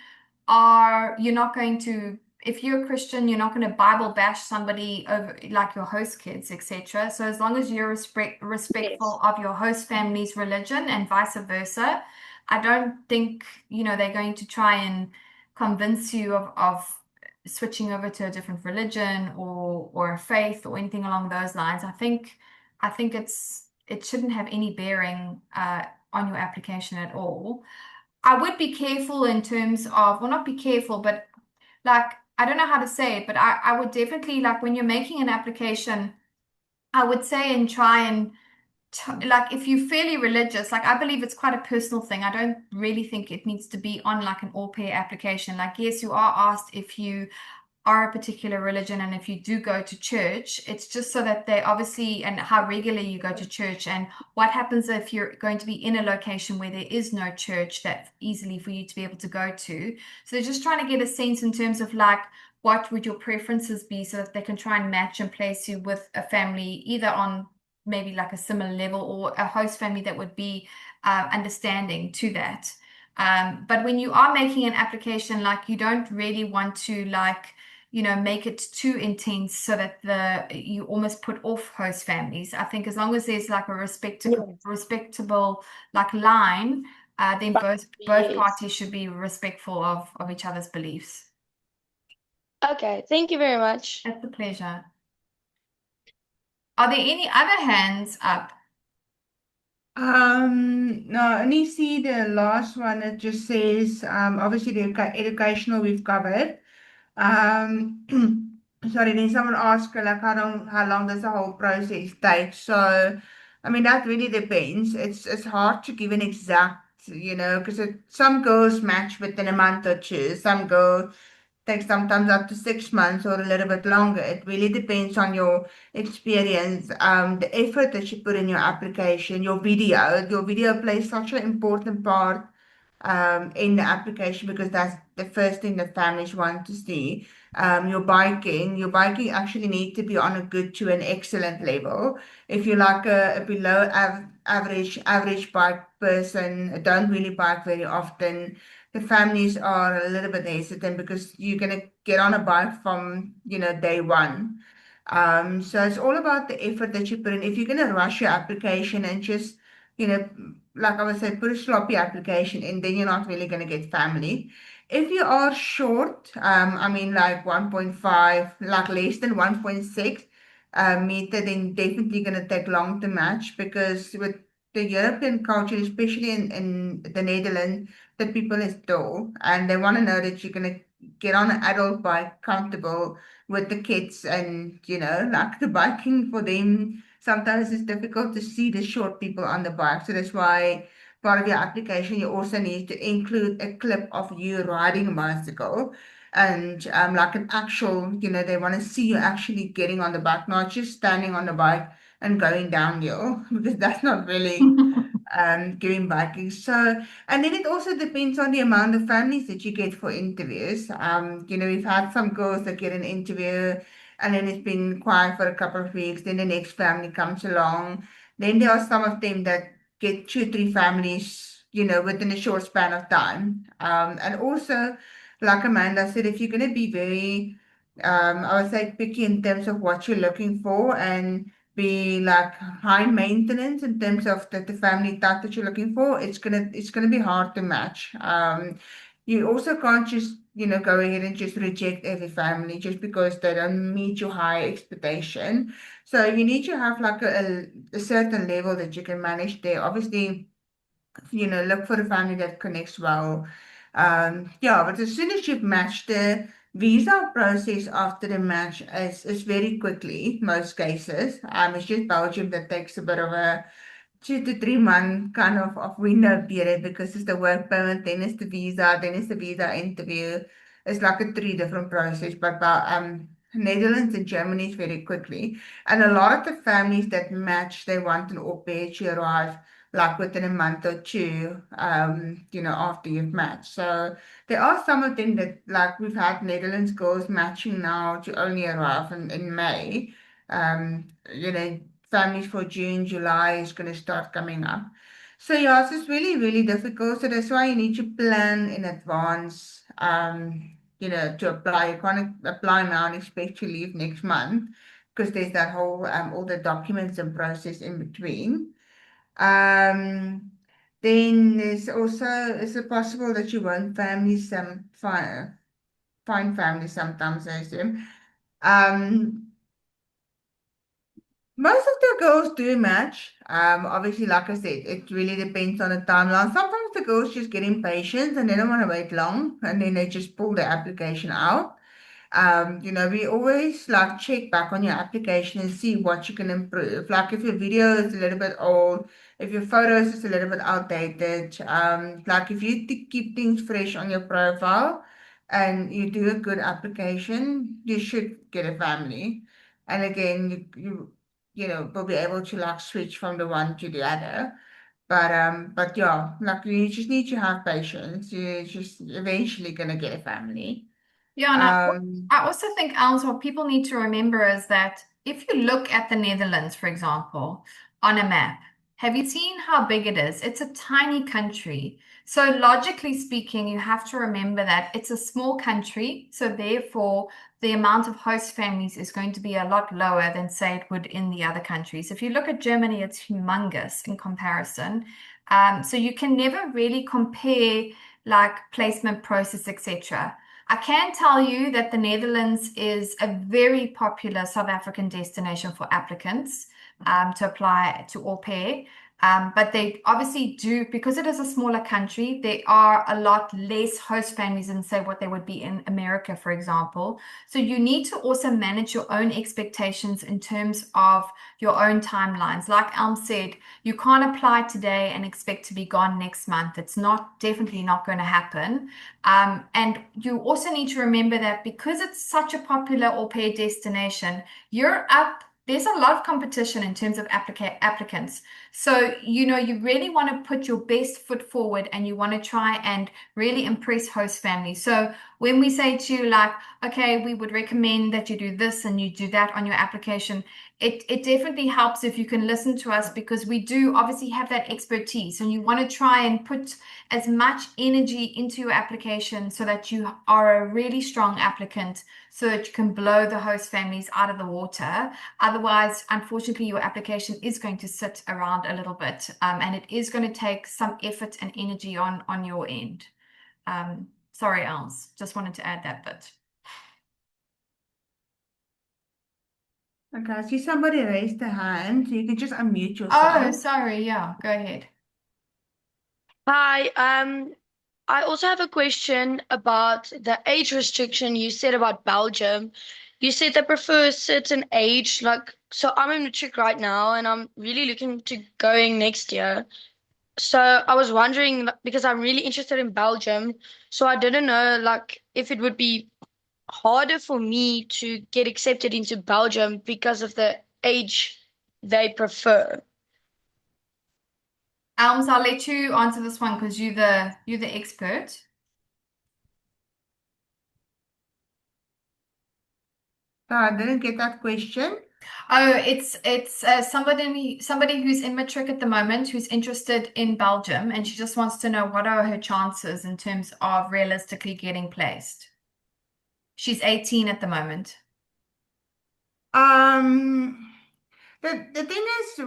not going to if you're a Christian, you're not going to Bible bash somebody over like your host kids, etc. So as long as you're respectful of your host family's religion and vice versa, I don't think, they're going to try and convince you of switching over to a different religion or a faith or anything along those lines. I think it shouldn't have any bearing on your application at all. I would be careful in terms of, well, not be careful, but like, I don't know how to say it, but I would definitely, like, when you're making an application, I would say and try and like, if you're fairly religious, like, I believe it's quite a personal thing. I don't really think it needs to be on like an all pair application. Like, yes, you are asked if you are a particular religion and if you do go to church. It's just so that they obviously, and how regularly you go to church, and what happens if you're going to be in a location where there is no church that's easily for you to be able to go to. So they're just trying to get a sense in terms of like, what would your preferences be, so that they can try and match and place you with a family either on maybe like a similar level, or a host family that would be understanding to that. But when you are making an application, like, you don't really want to like, make it too intense so that you almost put off host families. I think as long as there's like a respectable like line, then both Yes. parties should be respectful of each other's beliefs. Okay, thank you very much. It's a pleasure. Are there any other hands up? No, I only see the last one. It just says, obviously the educational we've covered. Um, sorry, then someone asked like how long does the whole process take? So, I mean, that really depends. It's hard to give an exact, because some girls match within a month or two. Some girls take sometimes up to 6 months or a little bit longer. It really depends on your experience, the effort that you put in your application, your video. Your video plays such an important part in the application, because that's the first thing that families want to see. Your biking actually need to be on a good to an excellent level. If you're like a below average bike person, don't really bike very often, the families are a little bit hesitant, because you're gonna get on a bike from day one. So it's all about the effort that you put in. If you're gonna rush your application and just you know like I would say, put a sloppy application in, then you're not really going to get family. If you are short, I mean like 1.5, like less than 1.6 meter, then definitely going to take long to match, because with the European culture, especially in the Netherlands, the people is tall and they want to know that you're going to get on an adult bike comfortable with the kids, and like the biking for them sometimes it's difficult to see the short people on the bike. So that's why part of your application, you also need to include a clip of you riding a bicycle, and like an actual, they want to see you actually getting on the bike, not just standing on the bike and going downhill, because that's not really doing biking. So, and then it also depends on the amount of families that you get for interviews. We've had some girls that get an interview and then it's been quiet for a couple of weeks. Then the next family comes along. Then there are some of them that get two, three families, within a short span of time. And also, like Amanda said, if you're going to be very, I would say, picky in terms of what you're looking for, and be like high maintenance in terms of the family type that you're looking for, it's gonna be hard to match. You also can't just go ahead and just reject every family just because they don't meet your high expectation. So you need to have like a certain level that you can manage there. Obviously, look for a family that connects well. Yeah, but as soon as you've matched, the visa process after the match is very quickly, most cases. It's just Belgium that takes a bit of a 2 to 3 month kind of window period, because it's the work permit, then it's the visa, then it's the visa interview. It's like a three different process, but Netherlands and Germany is very quickly. And a lot of the families that match, they want an au pair to arrive like within a month or two, after you've matched. So there are some of them that, like, we've had Netherlands girls matching now to only arrive in May. Um, you know, families for June, July is going to start coming up. So yeah, it's just really, really difficult. So that's why you need to plan in advance. to apply. You can't apply now and expect to leave next month because there's that whole all the documents and process in between. Then there's also, is it possible that you won't find family sometimes, I assume. Most of the girls do match. Obviously, like I said, it really depends on the timeline. Sometimes the girls just get impatient and they don't want to wait long, and then they just pull the application out. We always like check back on your application and see what you can improve. Like if your video is a little bit old, if your photos is a little bit outdated, like if you keep things fresh on your profile and you do a good application, you should get a family. And again, you will be able to like switch from the one to the other. But yeah, like you just need to have patience. You're just eventually gonna get a family. Yeah, and Um, I also think, Alice, what people need to remember is that if you look at the Netherlands, for example, on a map, have you seen how big it is? It's a tiny country. So logically speaking, you have to remember that it's a small country. So therefore, the amount of host families is going to be a lot lower than, say, it would in the other countries. If you look at Germany, it's humongous in comparison. So you can never really compare like placement process, etc. I can tell you that the Netherlands is a very popular South African destination for applicants to apply to au pair. But they obviously do, because it is a smaller country, there are a lot less host families than, say, what there would be in America, for example. So you need to also manage your own expectations in terms of your own timelines. Like Elm said, you can't apply today and expect to be gone next month. It's definitely not going to happen. And you also need to remember that because it's such a popular au pair destination, there's a lot of competition in terms of applicants. So, you really want to put your best foot forward and you want to try and really impress host families. So when we say to you, like, okay, we would recommend that you do this and you do that on your application, it definitely helps if you can listen to us, because we do obviously have that expertise, and you want to try and put as much energy into your application so that you are a really strong applicant, so that you can blow the host families out of the water. Otherwise, unfortunately, your application is going to sit around a little bit, and it is going to take some effort and energy on your end. Sorry, Els, just wanted to add that bit. okay, I see somebody raised their hand, so you can just unmute Oh, yourself. sorry. Yeah, go ahead. Hi, I also have a question about the age restriction you said about Belgium. You said they prefer a certain age, like, so I'm in matric right now and I'm really looking to going next year. So I was wondering, like, because I'm really interested in Belgium, so I didn't know, like, if it would be harder for me to get accepted into Belgium because of the age they prefer. Elms, I'll let you answer this one because you're the expert. So I didn't get that question. Oh, it's somebody who's in matric at the moment who's interested in Belgium, and she just wants to know what are her chances in terms of realistically getting placed. She's 18 at the moment. Um, the thing is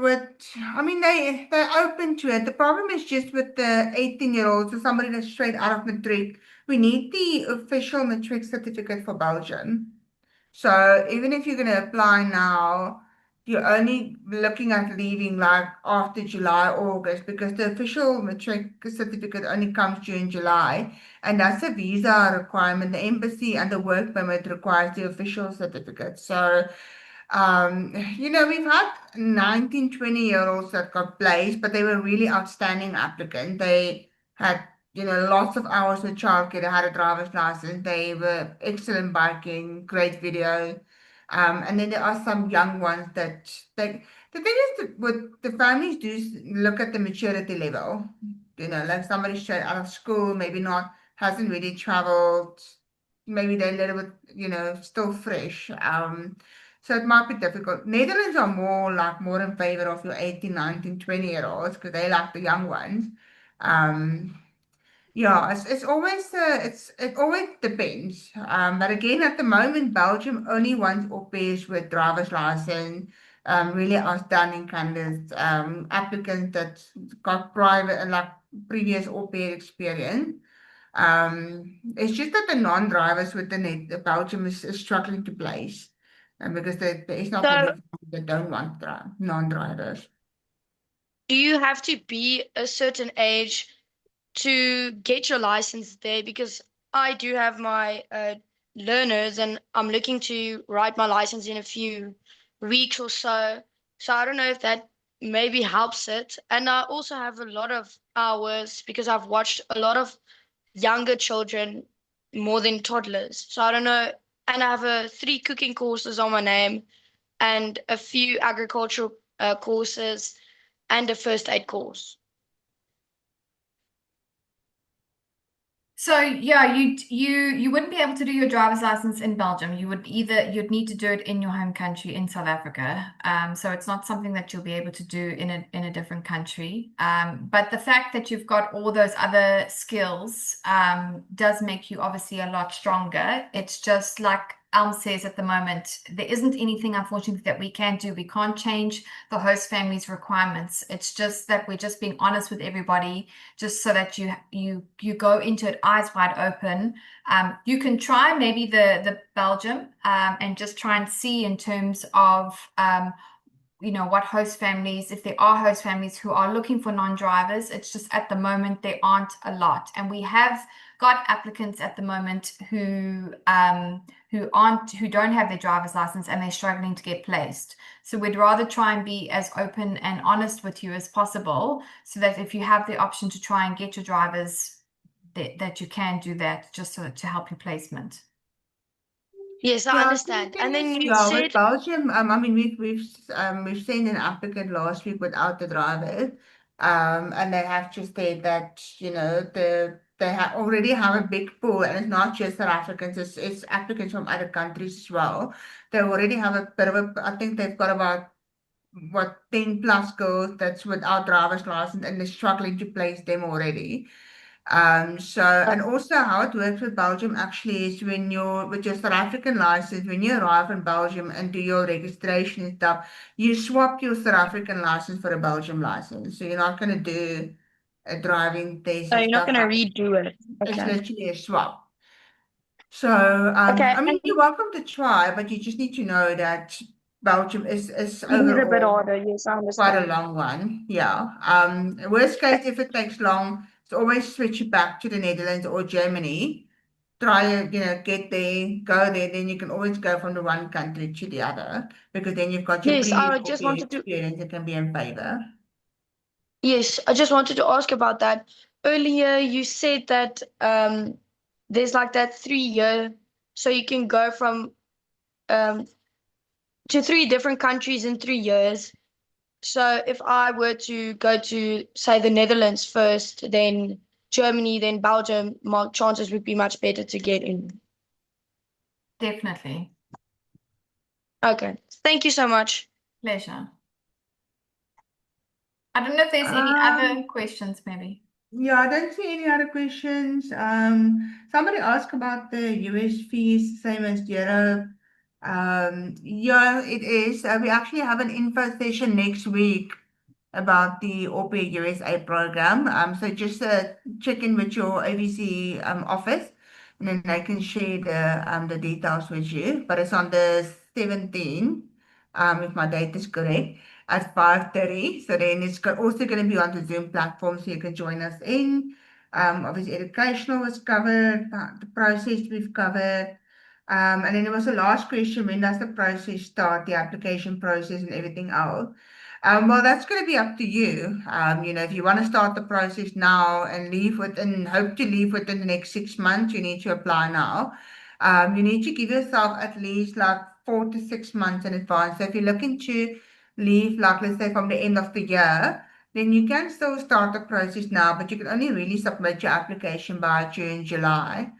I mean, they're open to it. The problem is just with the 18-year-olds or somebody that's straight out of matric. We need the official matric certificate for Belgium. So even if you're going to apply now, you're only looking at leaving like after July, August, because the official matric certificate only comes June, July, and that's a visa requirement. The embassy and the work permit requires the official certificate. So we've had 19, 20-year-olds that got placed, but they were really outstanding applicants. They had, lots of hours with childcare. They had a driver's license. They were excellent biking, great video. And then there are some young ones the thing is that with the families do look at the maturity level. Like somebody straight out of school, maybe not, hasn't really traveled, maybe they're a little bit, still fresh. So it might be difficult. Netherlands are more in favor of your 18, 19, 20-year-olds because they like the young ones. Um, Yeah, it's always it always depends. But again, at the moment, Belgium only wants au pairs with driver's license, really outstanding candidates, applicants that got private and like previous au pair experience. It's just that the non-drivers within it, the Belgium is struggling to place, because there is not So, many that don't want non-drivers. do you have to be a certain age to get your license there? Because I do have my learners and I'm looking to write my license in a few weeks or so. So I don't know if that maybe helps it. And I also have a lot of hours because I've watched a lot of younger children more than toddlers. So I don't know. And I have three cooking courses on my name and a few agricultural courses and a first aid course. So yeah, you wouldn't be able to do your driver's license in Belgium. You'd need to do it in your home country in South Africa. So it's not something that you'll be able to do in a different country. But the fact that you've got all those other skills does make you obviously a lot stronger. It's just like Elm says at the moment, there isn't anything, unfortunately, that we can do. We can't change the host family's requirements. It's just that we're just being honest with everybody, just so that you go into it eyes wide open. You can try maybe the Belgium, and just try and see in terms of what host families, if there are host families who are looking for non-drivers. It's just at the moment there aren't a lot, and we have got applicants at the moment who don't have their driver's license and they're struggling to get placed. So we'd rather try and be as open and honest with you as possible, so that if you have the option to try and get your drivers, that you can do that, just to help your placement. Yes, I Yeah, the understand. thing And then is, you yeah, with said, Belgium, I mean, we've seen an applicant last week without the driver, and they have just said that they already have a big pool, and it's not just South Africans, it's applicants from other countries as well. They already have a bit of I think they've got about 10 plus girls that's without driver's license, and they're struggling to place them already. And also how it works with Belgium actually is when with your South African license, when you arrive in Belgium and do your registration and stuff, you swap your South African license for a Belgium license. So you're not going to do a driving test oh, and you're not stuff. going to redo it. It's Okay. literally a swap. So, Okay. I mean, And you're welcome to try, but you just need to know that Belgium is it is a bit overall harder. Yes, I quite a understand. long one. Yeah. Worst case, if it takes long, so always switch it back to the Netherlands or Germany. Try, get there, go there, then you can always go from the one country to the other, because then you've got your Yes, previous I au just pair wanted to, experience that can be in favor. yes, I just wanted to ask about that. Earlier, you said that there's like that 3 year, so you can go from um, to three different countries in 3 years. So if I were to go to, say, the Netherlands first, then Germany, then Belgium, my chances would be much better to get in. Definitely. Okay. Thank you so much. Pleasure. I don't know if there's any other Um, questions, maybe. Yeah, I don't see any other questions. Somebody asked about the US fees, same as Europe. Yeah, it is. We actually have an info session next week about the OPA USA program. So just check in with your OVC office, and then I can share the details with you. But it's on the 17th, if my date is correct, at 5:30. So then it's also going to be on the Zoom platform, so you can join us in. Obviously, educational was covered, the process we've covered. And then there was a last question: when does the process start, the application process and everything else? Well, that's going to be up to you. If you want to start the process now and hope to leave within the next 6 months, you need to apply now. You need to give yourself at least like 4 to 6 months in advance. So if you're looking to leave, like let's say from the end of the year, then you can still start the process now, but you can only really submit your application by June, July.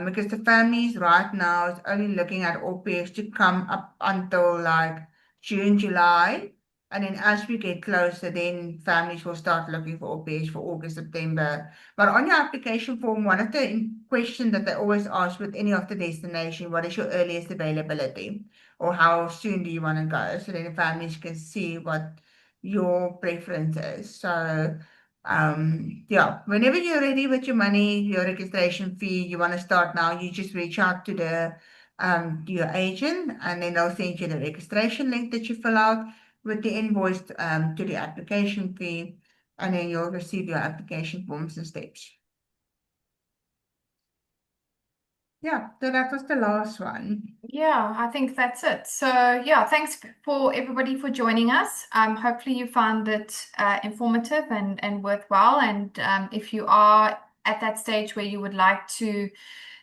Because the families right now is only looking at au pairs to come up until like June, July. And then as we get closer, then families will start looking for au pairs for August, September. But on your application form, one of the questions that they always ask with any of the destination, what is your earliest availability? Or how soon do you want to go? So then the families can see what your preference is. So yeah, whenever you're ready with your money, your registration fee, you want to start now, you just reach out to your agent, and then they'll send you the registration link that you fill out with the invoice to the application fee, and then you'll receive your application forms and steps. Yeah, so that was the last one. Yeah, I think that's it. So yeah, thanks for everybody for joining us. Hopefully you found it informative and worthwhile. And if you are at that stage where you would like to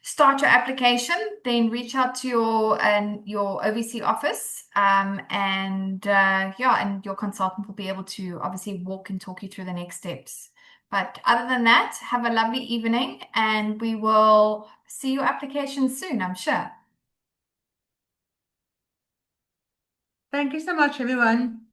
start your application, then reach out to your OVC office, and your consultant will be able to obviously walk and talk you through the next steps. But other than that, have a lovely evening, and we will see your application soon, I'm sure. Thank you so much, everyone.